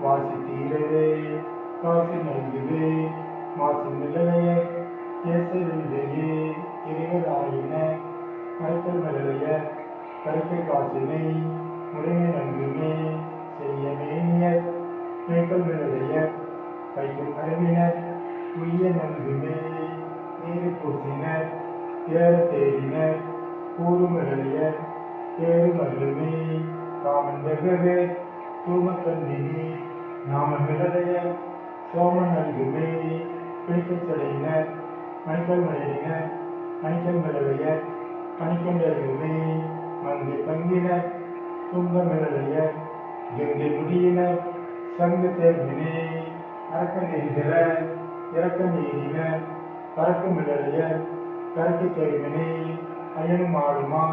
வாசி தீரவே காசி நல்குவே மாசி நிலைய இயேசுவிலேயே இறைவராயின மறைத்தல் மலைய கருத்தை காசினை முறைமை நன்குமே செய்ய மேனியர் மேய்க்கல் நிலைய கைக்கும் அறிவினர் உய்ய நல்குமே நீரு பூசினர் ஏற தேடினர் கூறும் நிலையர் ஏறு மல்லுமே காமன் வெகவே தூமக்கண்ணினி நாமன் விடலைய சோமன் நல்குமே பிடிக்கச் சடையினர் மணிக்கல் மலையினர் மணிக்கல் மிளலையர் பணிக்கொண்டருமே மங்கை பங்கினர் துங்க மிளலையர் கங்கை முடியினர் சங்கு தேர்வினே அரக்க நெறிகிற இறக்க நீரினர் பறக்க மிளலையர் கரைக்கு தெருவினே அயனும் ஆடுமா